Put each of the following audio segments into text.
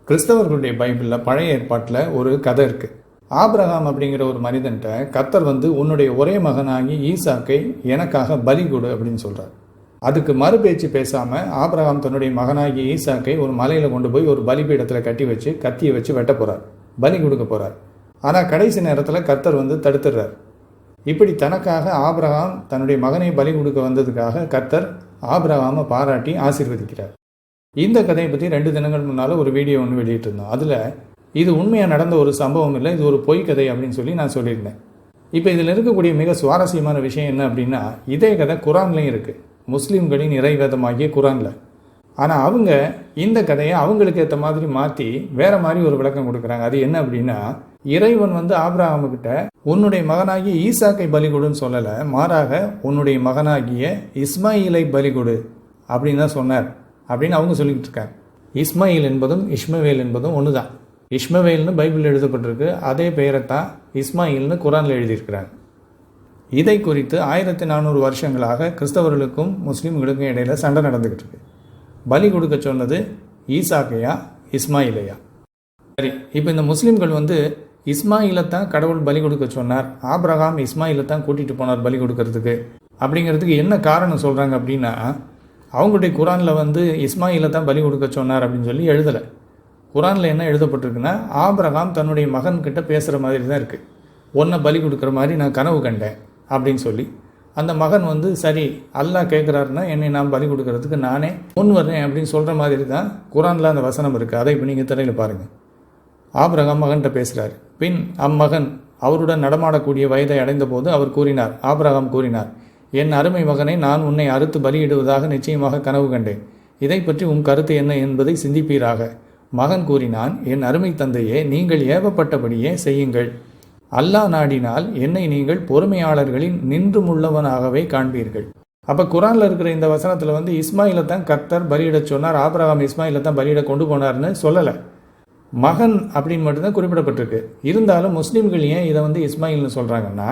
கிறிஸ்தவர்களுடைய பைபிளில் பழைய ஏற்பாட்டில் ஒரு கதை இருக்குது. ஆபிரகாம் அப்படிங்கிற ஒரு மனிதன்ட்ட கர்த்தர் உன்னுடைய ஒரே மகனாகி ஈசாக்கை எனக்காக பலி கொடு அப்படின்னு சொல்கிறார். அதுக்கு மறுபேச்சு பேசாமல் ஆபிரகாம் தன்னுடைய மகனாகி ஈசாக்கை ஒரு மலையில் கொண்டு போய் ஒரு பலிபீடத்தில் கட்டி வச்சு கத்தியை வச்சு வெட்ட போகிறார், பலி கொடுக்க போகிறார். ஆனால் கடைசி நேரத்தில் கர்த்தர் தடுத்துடுறார். இப்படி தனக்காக ஆபிரகாம் தன்னுடைய மகனை பலி கொடுக்க வந்ததுக்காக கர்த்தர் ஆபிரகாமை பாராட்டி ஆசீர்வதிக்கிறார். இந்த கதையை பற்றி 2 தினங்கள் முன்னால் ஒரு வீடியோ ஒன்று வெளியிட்டிருந்தோம். அதில் இது உண்மையாக நடந்த ஒரு சம்பவம் இல்லை, இது ஒரு பொய் கதை அப்படின்னு சொல்லி நான் சொல்லியிருந்தேன். இப்போ இதில் இருக்கக்கூடிய மிக சுவாரஸ்யமான விஷயம் என்ன அப்படின்னா, இதே கதை குரான்லையும் இருக்குது, முஸ்லீம்களின் இறைவேதமாகிய குரானில். ஆனால் அவங்க இந்த கதையை அவங்களுக்கு ஏற்ற மாதிரி மாற்றி வேற மாதிரி ஒரு விளக்கம் கொடுக்குறாங்க. அது என்ன அப்படின்னா, இறைவன் ஆபிரகாமுக்கிட்ட உன்னுடைய மகனாகிய ஈசாக்கை பலி கொடுன்னு சொல்லலை, மாறாக உன்னுடைய மகனாகிய இஸ்மாயிலை பலி கொடு அப்படின்னு தான் சொன்னார் அப்படின்னு அவங்க சொல்லிக்கிட்டு இருக்காங்க. இஸ்மாயில் என்பதும் இஷ்மவேல் என்பதும் ஒன்று தான். இஷ்மவேல்னு பைபிள் எழுதப்பட்டிருக்கு, அதே பெயரைத்தான் இஸ்மாயில்னு குரானில் எழுதியிருக்கிறாங்க. இதை குறித்து 1400 வருஷங்களாக கிறிஸ்தவர்களுக்கும் முஸ்லீம்களுக்கும் இடையில சண்டை நடந்துக்கிட்டு இருக்கு. பலி கொடுக்க சொன்னது ஈசாக்கையா இஸ்மாயிலையா? சரி, இப்போ இந்த முஸ்லீம்கள் இஸ்மாயிலைத்தான் கடவுள் பலி கொடுக்க சொன்னார், ஆபிரகாம் இஸ்மாயிலைத்தான் கூட்டிகிட்டு போனார் பலி கொடுக்கறதுக்கு அப்படிங்கிறதுக்கு என்ன காரணம் சொல்கிறாங்க அப்படின்னா, அவங்களுடைய குரானில் இஸ்மாயிலை தான் பலி கொடுக்க சொன்னார் அப்படின்னு சொல்லி எழுதலை. குரானில் என்ன எழுதப்பட்டிருக்குன்னா, ஆபிரகாம் தன்னுடைய மகன்கிட்ட பேசுகிற மாதிரி தான் இருக்குது. ஒன்றை பலி கொடுக்குற மாதிரி நான் கனவு கண்டேன் அப்படின்னு சொல்லி அந்த மகன் சரி அல்லாஹ் கேட்குறாருன்னா என்னை நான் பலி கொடுக்கறதுக்கு நானே முன் வர்றேன் அப்படின்னு சொல்கிற மாதிரி தான் குரானில் அந்த வசனம் இருக்குது. அதை இப்போ நீங்கள் திரையில் பாருங்கள். ஆபிரகாம் மகன்கிட்ட பேசுகிறார். பின் அம்மகன் அவருடன் நடமாடக்கூடிய வயதை அடைந்த போது அவர் கூறினார், ஆபிரகாம் கூறினார், என் அருமை மகனை, நான் உன்னை அறுத்து பலியிடுவதாக நிச்சயமாக கனவு கண்டேன். இதை பற்றி உன் கருத்து என்ன என்பதை சிந்திப்பீராக. மகன் கூறினான், என் அருமை தந்தையே, நீங்கள் ஏவப்பட்டபடியே செய்யுங்கள். அல்லாஹ் நாடினால் என்னை நீங்கள் பொறுமையாளர்களின் நின்றுமுள்ளவனாகவே காண்பீர்கள். அப்போ குரானில் இருக்கிற இந்த வசனத்தில் இஸ்மாயிலை தான் கர்த்தர் பலியிட சொன்னார், ஆபிரகாம் இஸ்மாயிலை தான் பலியிட கொண்டு போனார்னு சொல்லலை, மகன் அப்படின்னு மட்டும்தான் குறிப்பிடப்பட்டிருக்கு. இருந்தாலும் முஸ்லீம்கள் ஏன் இதை இஸ்மாயில்னு சொல்கிறாங்கன்னா,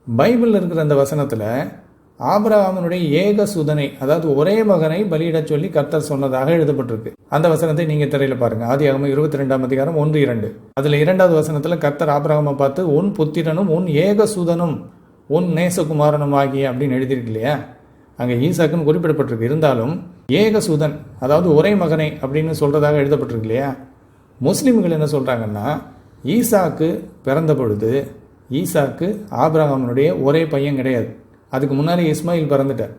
பைபிளில் இருக்கிற அந்த வசனத்தில் ஆபிரகாமினுடைய ஏக சுதனை, அதாவது ஒரே மகனை பலியிட சொல்லி கர்த்தர் சொன்னதாக எழுதப்பட்டிருக்கு. அந்த வசனத்தை நீங்கள் திரையில் பாருங்க. ஆதியாகமம் 22ஆம் அதிகாரம் 1-2. அதில் 2வது வசனத்தில் கர்த்தர் ஆபிரகாமை பார்த்து உன் புத்திரனும் உன் ஏக சுதனும் உன் நேசகுமாரனும் ஆகிய அப்படின்னு எழுதியிருக்கு இல்லையா? அங்கே ஈசாக்குன்னு குறிப்பிடப்பட்டிருக்கு. இருந்தாலும் ஏக சுதன், அதாவது ஒரே மகனை அப்படின்னு சொல்றதாக எழுதப்பட்டிருக்கு இல்லையா? முஸ்லிம்கள் என்ன சொல்றாங்கன்னா, ஈசாக்கு பிறந்த பொழுது ஈசாக்கு ஆபிரகாமினுடைய ஒரே பையன் கிடையாது, அதுக்கு முன்னாடி இஸ்மாயில் பிறந்துட்டார்.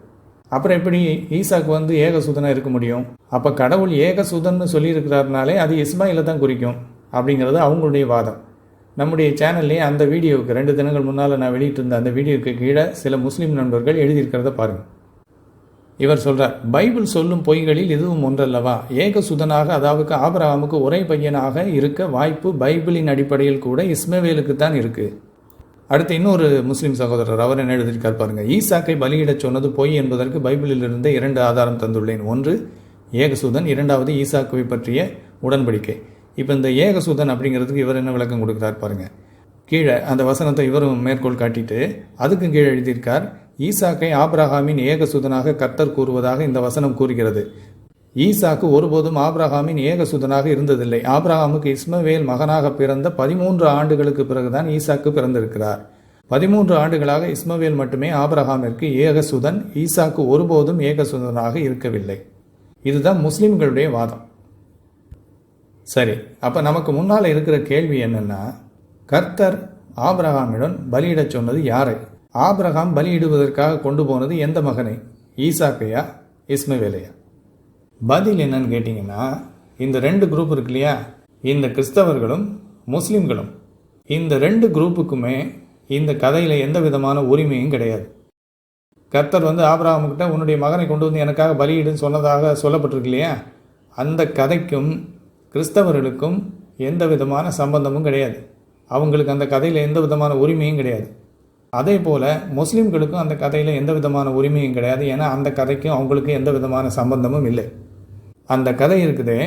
அப்புறம் எப்படி ஈசாக்கு ஏகசுதனாக இருக்க முடியும்? அப்போ கடவுள் ஏகசுதன்னு சொல்லியிருக்கிறாருனாலே அது இஸ்மாயிலை தான் குறிக்கும் அப்படிங்கிறது அவங்களுடைய வாதம். நம்முடைய சேனல்லேயே அந்த வீடியோவுக்கு 2 தினங்கள் முன்னால் நான் வெளியிட்டிருந்த அந்த வீடியோவுக்கு கீழே சில முஸ்லீம் நண்பர்கள் எழுதியிருக்கிறத பாருங்கள். இவர் சொல்கிறார், பைபிள் சொல்லும் பொய்களில் இதுவும் ஒன்றல்லவா? ஏகசுதனாக, அதாவது ஆபிரகாமுக்கு ஒரே பையனாக இருக்க வாய்ப்பு பைபிளின் அடிப்படையில் கூட இஸ்மவேலுக்கு தான் இருக்குது. அடுத்து இன்னொரு முஸ்லீம் சகோதரர், அவர் என்ன எழுதியிருக்கார் பாருங்க. ஈசாக்கை பலியிட சொன்னது பொய் என்பதற்கு பைபிளில் இருந்து 2 ஆதாரம் தந்துள்ளேன். ஒன்று ஏகசுதன், 2வது ஈசாக்குவை பற்றிய உடன்படிக்கை. இப்போ இந்த ஏகசுதன் அப்படிங்கிறதுக்கு இவர் என்ன விளக்கம் கொடுக்குறார் பாருங்க. கீழே அந்த வசனத்தை இவரும் மேற்கோள் காட்டிட்டு அதுக்கு கீழே எழுதியிருக்கார், ஈசாக்கை ஆபிரகாமின் ஏகசுதனாக கர்த்தர் கூறுவதாக இந்த வசனம் கூறுகிறது. ஈசாக்கு ஒருபோதும் ஆபிரகாமின் ஏகசுதனாக இருந்ததில்லை. ஆபிரகாமுக்கு இஸ்மவேல் மகனாக பிறந்த 13 ஆண்டுகளுக்கு பிறகுதான் ஈசாக்கு பிறந்திருக்கிறார். 13 ஆண்டுகளாக இஸ்மவேல் மட்டுமே ஆபிரகாமிற்கு ஏகசுதன், ஈசாக்கு ஒருபோதும் ஏகசுதனாக இருக்கவில்லை. இதுதான் முஸ்லிம்களுடைய வாதம். சரி, அப்ப நமக்கு முன்னால் இருக்கிற கேள்வி என்னன்னா, கர்த்தர் ஆபிரகாமிடம் பலியிட சொன்னது யாரை? ஆபிரகாம் பலியிடுவதற்காக கொண்டு போனது எந்த மகனை? ஈசாக்கையா இஸ்மவேலையா? பதில் என்னன்னு கேட்டிங்கன்னா, இந்த 2 குரூப் இருக்கு இல்லையா, இந்த கிறிஸ்தவர்களும் முஸ்லீம்களும், இந்த 2 குரூப்புக்குமே இந்த கதையில் எந்த விதமான உரிமையும் கிடையாது. கர்த்தர் ஆபிரகாமுக்கிட்ட உன்னுடைய மகனை கொண்டு எனக்காக பலியிடுன்னு சொன்னதாக சொல்லப்பட்டிருக்கு இல்லையா, அந்த கதைக்கும் கிறிஸ்தவர்களுக்கும் எந்த விதமான சம்பந்தமும் கிடையாது. அவங்களுக்கு அந்த கதையில் எந்த விதமான உரிமையும் கிடையாது. அதே போல் முஸ்லீம்களுக்கும் அந்த கதையில் எந்த விதமான உரிமையும் கிடையாது. ஏன்னா அந்த கதைக்கும் அவங்களுக்கும் எந்த விதமான சம்பந்தமும் இல்லை. அந்த கதை இருக்குதே,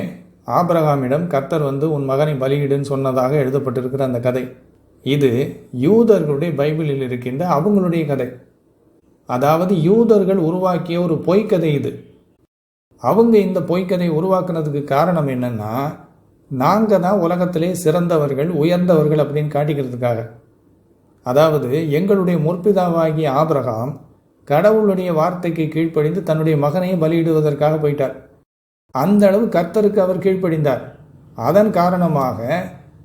ஆபிரகாமிடம் கர்த்தர் உன் மகனை பலியிடுன்னு சொன்னதாக எழுதப்பட்டிருக்கிற அந்த கதை, இது யூதர்களுடைய பைபிளில் இருக்கின்ற அவங்களுடைய கதை. அதாவது யூதர்கள் உருவாக்கிய ஒரு பொய்க்கதை இது. அவங்க இந்த பொய்க்கதை உருவாக்குனதுக்கு காரணம் என்னன்னா, நாங்கள் தான் உலகத்திலே சிறந்தவர்கள் உயர்ந்தவர்கள் அப்படின்னு காட்டிக்கிறதுக்காக. அதாவது எங்களுடைய முற்பிதாவாகிய ஆபிரகாம் கடவுளுடைய வார்த்தைக்கு கீழ்ப்படிந்து தன்னுடைய மகனையும் பலியிடுவதற்காக போயிட்டார். அந்த அளவு கர்த்தருக்கு அவர் கீழ்ப்படிந்தார். அதன் காரணமாக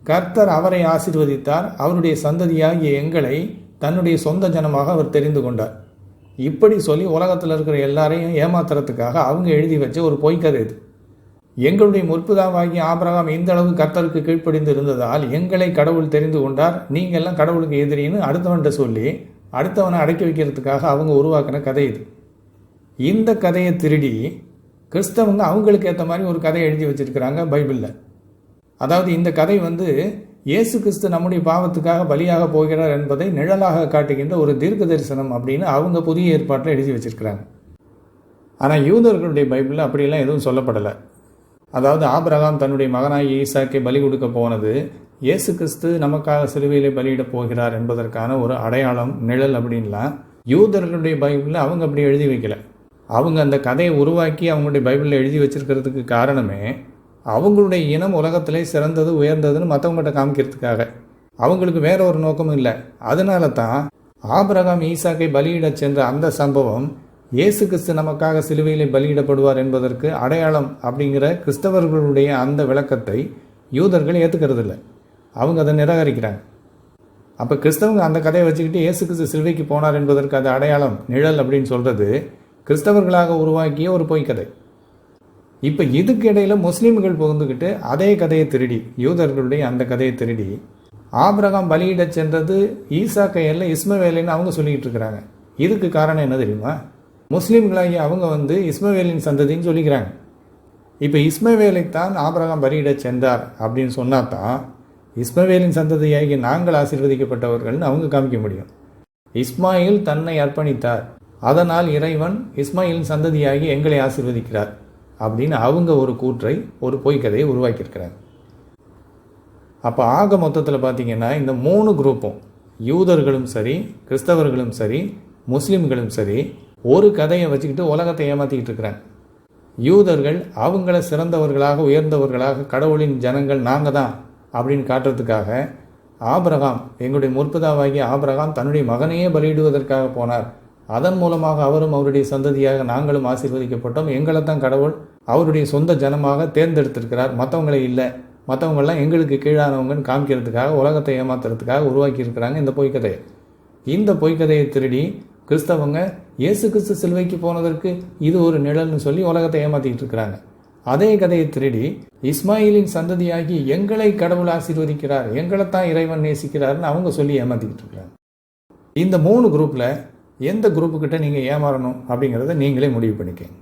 கர்த்தர் அவரை ஆசீர்வதித்தார். அவருடைய சந்ததியாகிய எங்களை தன்னுடைய சொந்த ஜனமாக அவர் தெரிந்து கொண்டார். இப்படி சொல்லி உலகத்தில் இருக்கிற எல்லாரையும் ஏமாத்துறதுக்காக அவங்க எழுதி வச்ச ஒரு பொய்க்கதை இது. எங்களுடைய முற்பிதாவாகிய ஆபிரகாம் இந்த அளவு கர்த்தருக்கு கீழ்ப்படிந்து இருந்ததால் எங்களை கடவுள் தெரிந்து கொண்டார், நீங்கள் எல்லாம் கடவுளுக்கு எதிரின்னு அடுத்தவன்கிட்ட சொல்லி அடுத்தவனை அடக்கி வைக்கிறதுக்காக அவங்க உருவாக்கின கதை இது. இந்த கதையை திருடி கிறிஸ்தவங்க அவங்களுக்கு ஏற்ற மாதிரி ஒரு கதையை எழுதி வச்சிருக்கிறாங்க பைபிளில். அதாவது இந்த கதை இயேசு கிறிஸ்து நம்முடைய பாவத்துக்காக பலியாக போகிறார் என்பதை நிழலாக காட்டுகின்ற ஒரு தீர்க்க தரிசனம் அப்படின்னு அவங்க புதிய ஏற்பாட்டில் எழுதி வச்சிருக்கிறாங்க. ஆனால் யூதர்களுடைய பைபிளில் அப்படியெல்லாம் எதுவும் சொல்லப்படலை. அதாவது ஆபிரகாம் தன்னுடைய மகனாய் ஈசாக்கை பலி கொடுக்க போனது இயேசு கிறிஸ்து நமக்காக சிலுவையிலே பலியிடப் போகிறார் என்பதற்கான ஒரு அடையாளம், நிழல் அப்படின்லாம் யூதர்களுடைய பைபிளில் அவங்க அப்படி எழுதி வைக்கல. அவங்க அந்த கதையை உருவாக்கி அவங்களுடைய பைபிளில் எழுதி வச்சிருக்கிறதுக்கு காரணமே அவங்களுடைய இனம் உலகத்திலே சிறந்தது உயர்ந்ததுன்னு மற்றவங்கள்ட்ட காமிக்கிறதுக்காக. அவங்களுக்கு வேற ஒரு நோக்கமும் இல்லை. அதனால தான் ஆபிரகாம் ஈசாக்கை பலியிடச் சென்ற அந்த சம்பவம் இயேசு கிறிஸ்து நமக்காக சிலுவையிலே பலியிடப்படுவார் என்பதற்கு அடையாளம் அப்படிங்கிற கிறிஸ்தவர்களுடைய அந்த விளக்கத்தை யூதர்கள் ஏற்றுக்கிறது இல்லை. அவங்க அதை நிராகரிக்கிறாங்க. அப்போ கிறிஸ்தவங்க அந்த கதையை வச்சுக்கிட்டு இயேசு கிறிஸ்து சிலுவைக்கு போனார் என்பதற்கு அது அடையாளம், நிழல் அப்படின்னு சொல்கிறது கிறிஸ்தவர்களாக உருவாக்கிய ஒரு பொய்க்கதை. இப்போ இதுக்கு இடையில முஸ்லீம்கள் புகுந்துக்கிட்டு அதே கதையை திருடி, யூதர்களுடைய அந்த கதையை திருடி ஆபிரகாம் பலியிடச் சென்றது ஈசாக்கை அல்ல இஸ்மவேலின்னு அவங்க சொல்லிக்கிட்டு இருக்கிறாங்க. இதுக்கு காரணம் என்ன தெரியுமா? முஸ்லீம்களாகி அவங்க இஸ்மவேலின் சந்ததின்னு சொல்லிக்கிறாங்க. இப்போ இஸ்மவேலைத்தான் ஆபிரகாம் பலியிடச் சென்றார் அப்படின்னு சொன்னா தான் இஸ்மவேலின் சந்ததியாகி நாங்கள் ஆசீர்வதிக்கப்பட்டவர்கள்னு அவங்க காமிக்க முடியும். இஸ்மாயில் தன்னை அர்ப்பணித்தார், அதனால் இறைவன் இஸ்மாயிலின் சந்ததியாகி எங்களை ஆசீர்வதிக்கிறார் அப்படின்னு அவங்க ஒரு கூற்றை, ஒரு பொய்க்கதையை உருவாக்கியிருக்கிறாங்க. அப்போ ஆக மொத்தத்தில் பார்த்தீங்கன்னா இந்த 3 குரூப்பும், யூதர்களும் சரி, கிறிஸ்தவர்களும் சரி, முஸ்லீம்களும் சரி, ஒரு கதையை வச்சுக்கிட்டு உலகத்தை ஏமாற்றிக்கிட்டு இருக்கிறாங்க. யூதர்கள் அவங்கள சிறந்தவர்களாக உயர்ந்தவர்களாக கடவுளின் ஜனங்கள் நாங்கள் தான் அப்படின்னு காட்டுறதுக்காக ஆபிரகாம், எங்களுடைய முற்பிதாவாகிய ஆபிரகாம் தன்னுடைய மகனையே பலியிடுவதற்காக போனார், அதன் மூலமாக அவரும் அவருடைய சந்ததியாக நாங்களும் ஆசீர்வதிக்கப்பட்டோம், எங்களை தான் கடவுள் அவருடைய சொந்த ஜனமாக தேர்ந்தெடுத்திருக்கிறார், மற்றவங்களை இல்லை, மற்றவங்கள்லாம் எங்களுக்கு கீழானவங்கன்னு காமிக்கிறதுக்காக உலகத்தை ஏமாத்துறதுக்காக உருவாக்கி இருக்கிறாங்க இந்த பொய்க்கதையை. இந்த பொய்க்கதையை திருடி கிறிஸ்தவங்க இயேசு கிறிஸ்து சிலுவைக்கு போனதற்கு இது ஒரு நிழல்னு சொல்லி உலகத்தை ஏமாத்திக்கிட்டு இருக்கிறாங்க. அதே கதையை திருடி இஸ்மாயிலின் சந்ததியாகி எங்களை கடவுள் ஆசீர்வதிக்கிறார், எங்களைத்தான் இறைவன் நேசிக்கிறார்னு அவங்க சொல்லி ஏமாத்திக்கிட்டு இருக்கிறாங்க. இந்த 3 குரூப்பில் எந்த குரூப்புக்கிட்ட நீங்கள் ஏமாறணும் அப்படிங்கிறத நீங்களே முடிவு பண்ணிக்கங்க.